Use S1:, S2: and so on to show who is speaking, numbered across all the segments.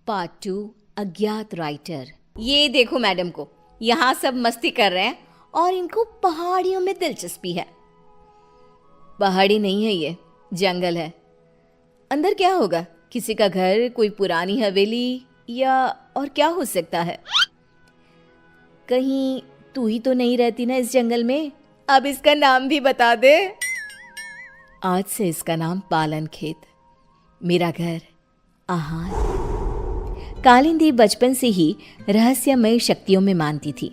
S1: Part 2 अज्ञात writer. ये देखो मैडम को, यहाँ सब मस्ती कर रहे हैं और इनको पहाड़ियों में दिलचस्पी है। पहाड़ी नहीं है, ये जंगल है। अंदर क्या होगा? किसी का घर, कोई पुरानी हवेली, या और क्या हो सकता है? कहीं तू ही तो नहीं रहती ना इस जंगल में? अब इसका नाम भी बता दे। आज से इसका नाम पालन खेत, मेरा घर, आहार। कालिंदी बचपन से ही रहस्यमय शक्तियों में मानती थी।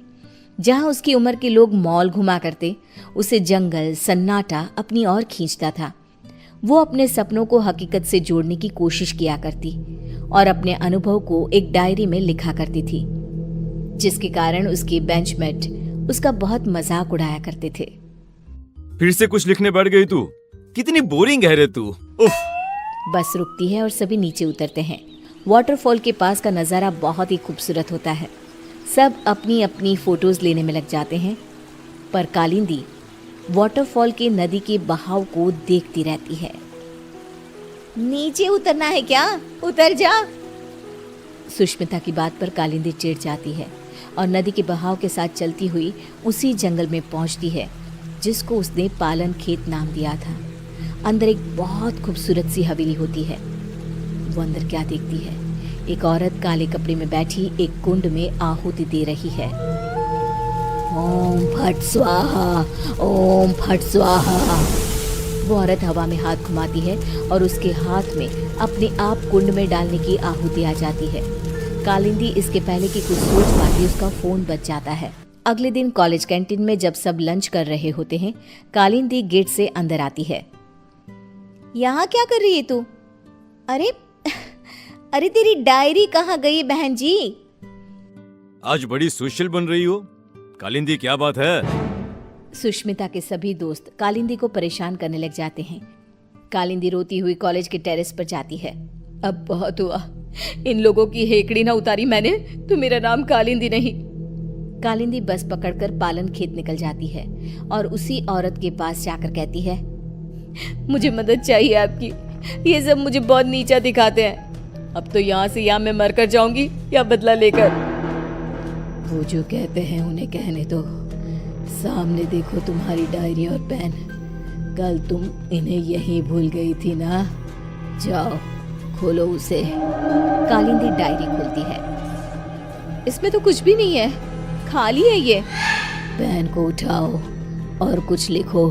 S1: जहां उसकी उम्र के लोग मॉल घुमा करते, उसे जंगल सन्नाटा अपनी ओर खींचता था। वो अपने सपनों को हकीकत से जोड़ने की कोशिश किया करती और अपने अनुभव को एक डायरी में लिखा करती थी, जिसके कारण उसके बेंचमेट उसका बहुत मजाक उड़ाया करते थे।
S2: फिर से कुछ लिखने बैठ गई तू? कितनी बोरिंग है रे तू। उफ।
S1: बस रुकती है और सभी नीचे उतरते हैं। वाटरफॉल के पास का नज़ारा बहुत ही खूबसूरत होता है। सब अपनी अपनी फोटोज लेने में लग जाते हैं, पर कालिंदी वाटरफॉल के नदी के बहाव को देखती रहती है। नीचे उतरना है क्या? उतर जा। सुष्मिता की बात पर कालिंदी चिढ़ जाती है और नदी के बहाव के साथ चलती हुई उसी जंगल में पहुंचती है जिसको उसने पालन खेत नाम दिया था। अंदर एक बहुत खूबसूरत सी हवेली होती है। वो अंदर क्या देखती है? एक औरत काले कपड़े में बैठी एक कुंड में आहुति दे रही है। ओम फट स्वाहा, ओम फट स्वाहा। वो औरत हवा में हाथ घुमाती है और उसके हाथ में अपने आप कुंड में डालने की आहुति आ जाती है। कालिंदी इसके पहले कि कुछ सोच पाती, उसका फोन बज जाता है। अगले दिन कॉलेज कैंटीन में जब सब लंच कर रहे होते हैं, कालिंदी गेट से अंदर आती है। यहाँ क्या कर रही है तू? अरे तेरी डायरी कहाँ गई बहन जी?
S2: आज बड़ी सोशल बन रही हो कालिंदी, क्या बात है?
S1: सुष्मिता के सभी दोस्त कालिंदी को परेशान करने लग जाते हैं। कालिंदी रोती हुई कॉलेज के टेरेस पर जाती है। अब बहुत हुआ, इन लोगों की हेकड़ी ना उतारी मैंने तो मेरा नाम कालिंदी नहीं। कालिंदी बस पकड़कर पालन खेत निकल जाती है और उसी औरत के पास जाकर कहती है, मुझे मदद चाहिए आपकी। ये सब मुझे बहुत नीचा दिखाते हैं। अब तो यहाँ से या मैं मरकर जाऊंगी या बदला लेकर। वो जो कहते हैं उन्हें कहने दो। सामने देखो तुम्हारी डायरी और पेन। कल तुम इन्हें यहीं भूल गई थी ना? जाओ खोलो उसे। कालिंदी डायरी खोलती है। इसमें तो कुछ भी नहीं है, खाली है ये। पेन को उठाओ और कुछ लिखो।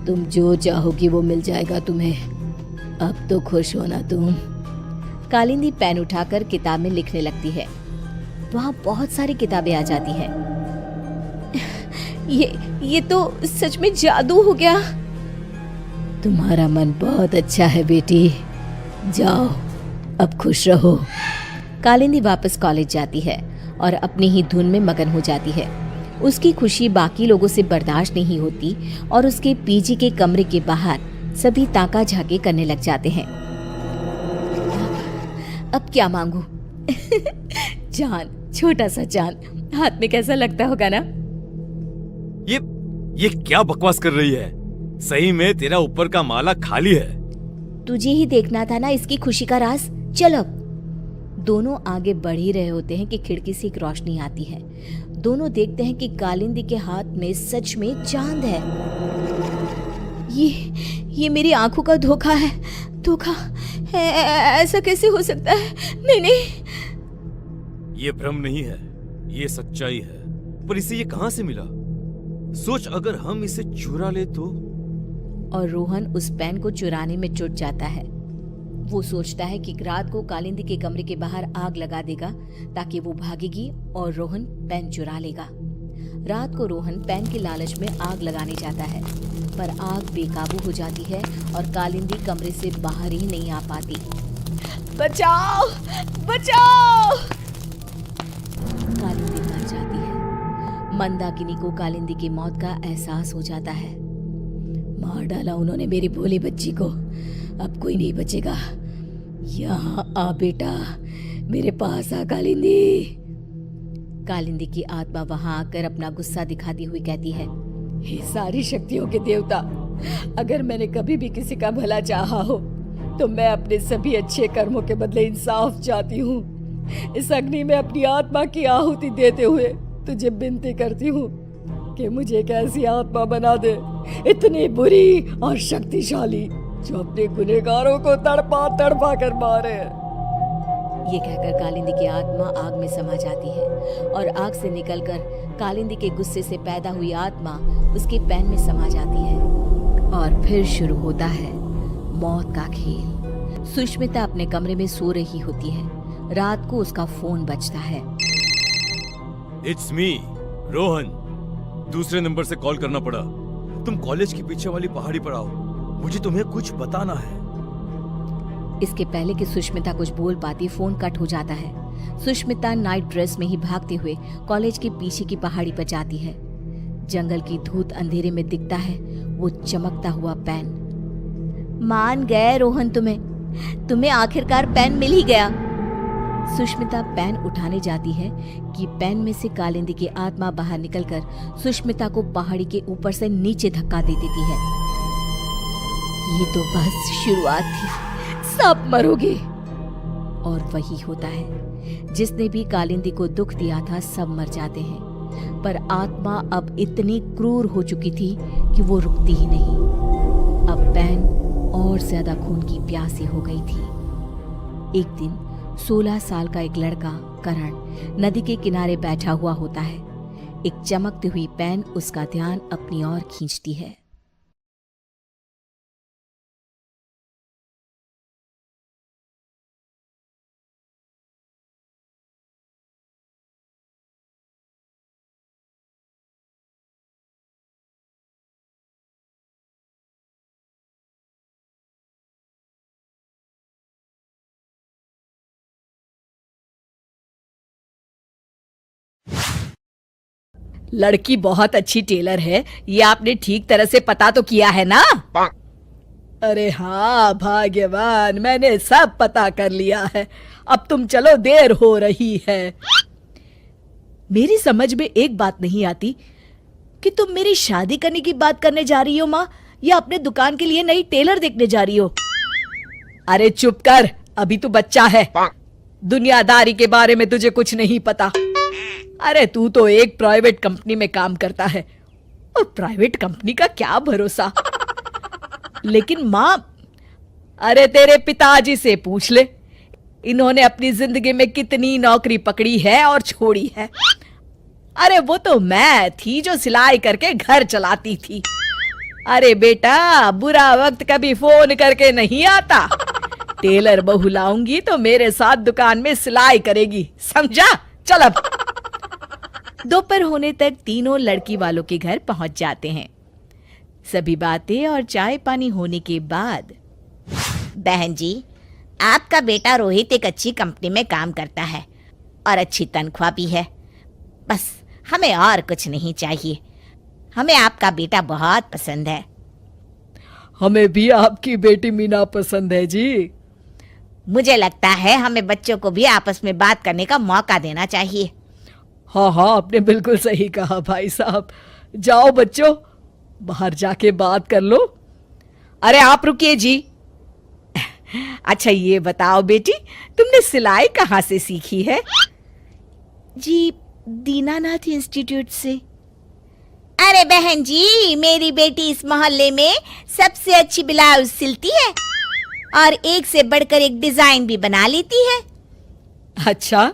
S1: तुम जो चाहोगी वो मिल जाएगा तुम्हें। अब तो खुश हो ना तुम? कालिंदी पेन उठाकर किताब में लिखने लगती है। वहाँ बहुत सारी किताबें आ जाती हैं। ये तो सच में जादू हो गया। तुम्हारा मन बहुत अच्छा है बेटी, जाओ अब खुश रहो। कालिंदी वापस कॉलेज जाती है और अपनी ही धुन में मगन हो जाती है। उसकी खुशी बाकी लोगों से बर्दाश्त नहीं होती और उसके पीजी के कमरे के बाहर सभी ताका झाके करने लग जाते हैं। अब क्या मांगू? चांद, छोटा सा चांद हाथ में कैसा लगता होगा ना?
S2: ये क्या बकवास कर रही है? सही में तेरा ऊपर का माला खाली है।
S1: तुझे ही देखना था ना इसकी खुशी का राज। चल अब। दोनों आगे बढ़ ही रहे होते हैं कि खिड़की से एक रोशनी आती है। दोनों देखते हैं कि कालिंदी के हाथ में सच में चांद है। ये मेरी आंखों का धोखा है। धोखा है, ऐसा कैसे हो सकता है? नहीं।
S2: ये भ्रम नहीं है, ये सच्चाई है। पर इसे ये कहां से मिला? सोच, अगर हम इसे चुरा ले तो?
S1: और रोहन उस पेन को चुराने में जुट जाता है। वो सोचता है कि रात को कालिंदी के कमरे के बाहर आग लगा देगा ताकि वो भागेगी और रोहन पेन चुरा लेगा। रात को रोहन पेन के लालच में आग लगाने जाता है, पर आग बेकाबू हो जाती है और कालिंदी कमरे से बाहर ही नहीं आ पाती। बचाओ, बचाओ! कालिंदी मर जाती है। मंदाकिनी को कालिंदी की मौत का एहसास हो जाता है। मार डाला उन्होंने मेरी भोली बच्ची को, अब कोई नहीं बचेगा। यहाँ आ बेटा, मेरे पास आ कालिंदी। कालिंदी की आत्मा वहां आकर अपना गुस्सा दिखाती हुई कहती है, हे सारी शक्तियों के देवता, अगर मैंने कभी भी किसी का भला चाहा हो तो मैं अपने सभी अच्छे कर्मों के बदले इंसाफ चाहती हूँ।
S3: इस अग्नि में अपनी आत्मा की आहुति देते हुए तुझे विनती करती हूँ कि मुझे एक ऐसी आत्मा बना दे, इतनी बुरी और शक्तिशाली, जो अपने गुनहगारों को तड़पा तड़पा कर मारे।
S1: ये कहकर कालिंदी की आत्मा आग में समा जाती है और आग से निकलकर कालिंदी के गुस्से से पैदा हुई आत्मा उसके पैन में समा जाती है और फिर शुरू होता है मौत का खेल। सुष्मिता अपने कमरे में सो रही होती है। रात को उसका फोन बजता है।
S2: It's me, Rohan. दूसरे नंबर से कॉल करना पड़ा। तुम कॉलेज के पीछे वाली पहाड़ी पर आओ, मुझे तुम्हें कुछ बताना है।
S1: इसके पहले कि सुष्मिता कुछ बोल पाती, फोन कट हो जाता है। सुष्मिता नाइट ड्रेस में ही भागते हुए कॉलेज के पीछे की पहाड़ी पर जाती है। जंगल की धूत अंधेरे में दिखता है वो चमकता हुआ पेन। मान गए रोहन, तुम्हें आखिरकार पेन मिल ही गया। सुष्मिता पेन उठाने जाती है कि पेन में से कालिंदी की आत्मा बाहर निकलकर सुष्मिता को पहाड़ी के ऊपर से नीचे धक्का दे देती है। ये तो बस शुरुआत थी, सब मरोगे। और वही होता है, जिसने भी कालिंदी को दुख दिया था सब मर जाते हैं। पर आत्मा अब इतनी क्रूर हो चुकी थी कि वो रुकती ही नहीं। अब पेन और ज्यादा खून की प्यासी हो गई थी। एक दिन 16 साल का एक लड़का करण नदी के किनारे बैठा हुआ होता है। एक चमकती हुई पेन उसका ध्यान अपनी ओर खींचती है।
S3: लड़की बहुत अच्छी टेलर है, ये आपने ठीक तरह से पता तो किया है ना? अरे हाँ भाग्यवान, मैंने सब पता कर लिया है। अब तुम चलो, देर हो रही है। मेरी समझ में एक बात नहीं आती कि तुम मेरी शादी करने की बात करने जा रही हो माँ, या अपने दुकान के लिए नई टेलर देखने जा रही हो? अरे चुप कर, अभी तू बच्चा है, दुनियादारी के बारे में तुझे कुछ नहीं पता। अरे तू तो एक प्राइवेट कंपनी में काम करता है, और प्राइवेट कंपनी का क्या भरोसा। लेकिन माँ, अरे तेरे पिताजी से पूछ ले, इन्होंने अपनी जिंदगी में कितनी नौकरी पकड़ी है और छोड़ी है। अरे वो तो मैं थी जो सिलाई करके घर चलाती थी। अरे बेटा, बुरा वक्त कभी फोन करके नहीं आता। टेलर बहू लाऊंगी तो मेरे साथ दुकान में सिलाई करेगी, समझा? चल अब।
S1: दोपहर होने तक तीनों लड़की वालों के घर पहुंच जाते हैं। सभी बातें और चाय पानी होने के बाद,
S4: बहन जी, आपका बेटा रोहित एक अच्छी कंपनी में काम करता है और अच्छी तनख्वाह भी है। बस हमें और कुछ नहीं चाहिए। हमें आपका बेटा बहुत पसंद है।
S3: हमें भी आपकी बेटी मीना पसंद है जी।
S4: मुझे लगता है हमें बच्चों को भी आपस में बात करने का मौका देना चाहिए।
S3: हाँ हाँ, आपने बिल्कुल सही कहा भाई साहब। जाओ बच्चों, बाहर जाके बात कर लो। अरे आप रुकिए जी। अच्छा ये बताओ बेटी, तुमने सिलाई कहाँ से सीखी है?
S1: जी दीनानाथ इंस्टीट्यूट से।
S4: अरे बहन जी, मेरी बेटी इस मोहल्ले में सबसे अच्छी ब्लाउज सिलती है और एक से बढ़कर एक डिजाइन भी बना लेती है।
S3: अच्छा,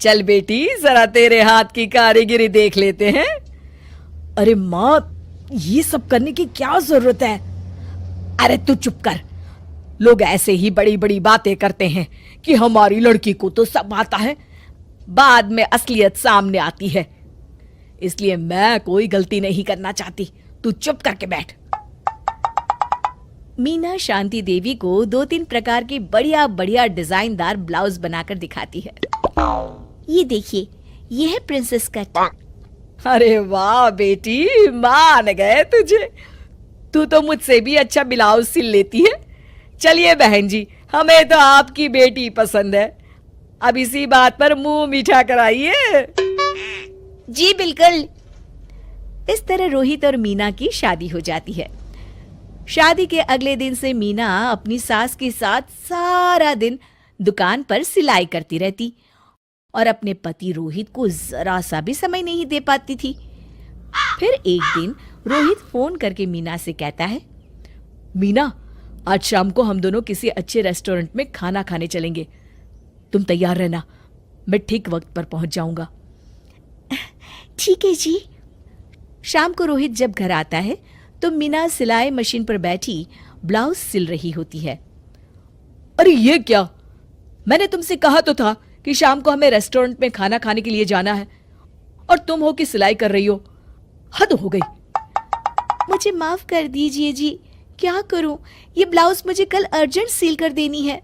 S3: चल बेटी, जरा तेरे हाथ की कारीगरी देख लेते हैं। अरे माँ, ये सब करने की क्या जरूरत है? अरे तू चुप कर। लोग ऐसे ही बड़ी बड़ी बातें करते हैं कि हमारी लड़की को तो सब आता है, बाद में असलियत सामने आती है। इसलिए मैं कोई गलती नहीं करना चाहती, तू चुप करके बैठ।
S1: मीना शांति देवी को 2-3 प्रकार के बढ़िया बढ़िया डिजाइनदार ब्लाउज बनाकर दिखाती है। ये देखिए, ये है प्रिंसेस कट।
S3: अरे वाह बेटी, मान गए तुझे। तू तो मुझसे भी अच्छा ब्लाउज सिल लेती है। चलिए बहन जी, हमें तो आपकी बेटी पसंद है। अब इसी बात पर मुंह मीठा कराइए।
S4: जी बिल्कुल।
S1: इस तरह रोहित और मीना की शादी हो जाती है। शादी के अगले दिन से मीना अपनी सास के साथ सारा दिन दुकान पर सिलाई करती रहती और अपने पति रोहित को जरा सा भी समय नहीं दे पाती थी। फिर एक दिन रोहित फोन करके मीना से कहता है,
S3: मीना, आज शाम को हम दोनों किसी अच्छे रेस्टोरेंट में खाना खाने चलेंगे। तुम तैयार रहना, मैं ठीक वक्त पर पहुंच जाऊंगा।
S1: ठीक है जी। शाम को रोहित जब घर आता है तो मीना सिलाई मशीन पर बैठी ब्लाउज सिल रही होती है।
S3: अरे ये क्या, मैंने तुमसे कहा तो था कि शाम को हमें रेस्टोरेंट में खाना खाने के लिए जाना है, और तुम हो कि सिलाई कर रही हो। हद हो गई।
S1: मुझे माफ कर दीजिए जी, क्या करूं, ये ब्लाउज मुझे कल अर्जेंट सील कर देनी है।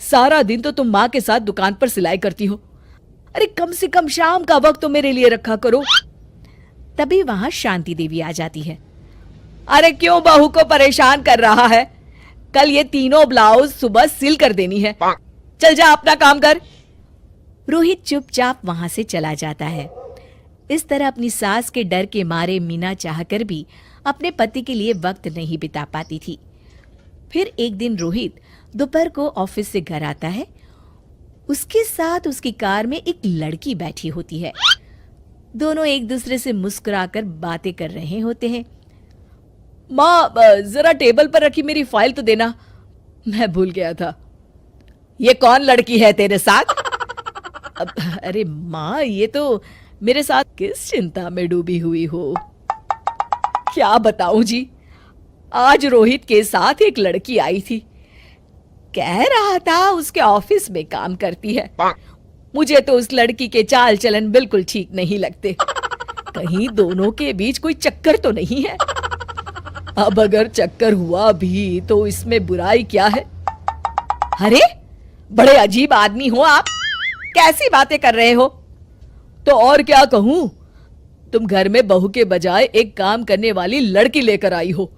S3: सारा दिन तो तुम माँ के साथ दुकान पर सिलाई करती हो, अरे कम से कम शाम का वक्त तो मेरे लिए रखा करो।
S1: तभी वहां शांति देवी आ जाती है।
S3: अरे क्यों बहू को परेशान कर रहा है? कल ये तीनों ब्लाउज सुबह सिल कर देनी है। चल जा, अपना काम कर।
S1: रोहित चुपचाप वहां से चला जाता है। इस तरह अपनी सास के डर के मारे मीना चाहकर भी अपने पति के लिए वक्त नहीं बिता पाती थी। फिर एक दिन रोहित दोपहर को ऑफिस से घर आता है। उसके साथ उसकी कार में एक लड़की बैठी होती है। दोनों एक दूसरे से मुस्कुराकर बातें कर रहे होते हैं।
S3: माँ, जरा टेबल पर रखी मेरी फाइल तो देना, मैं भूल गया था। ये कौन लड़की है तेरे साथ? अरे माँ, ये तो मेरे साथ किस चिंता में डूबी हुई हो। क्या बताऊं जी, आज रोहित के साथ एक लड़की आई थी। कह रहा था उसके ऑफिस में काम करती है। मुझे तो उस लड़की के चाल चलन बिल्कुल ठीक नहीं लगते। कहीं दोनों के बीच कोई चक्कर तो नहीं है? अब अगर चक्कर हुआ भी तो इसमें बुराई क्या है? अरे बड़े अजीब आदमी हो आप, कैसी बातें कर रहे हो? तो और क्या कहूं, तुम घर में बहू के बजाय एक काम करने वाली लड़की लेकर आई हो।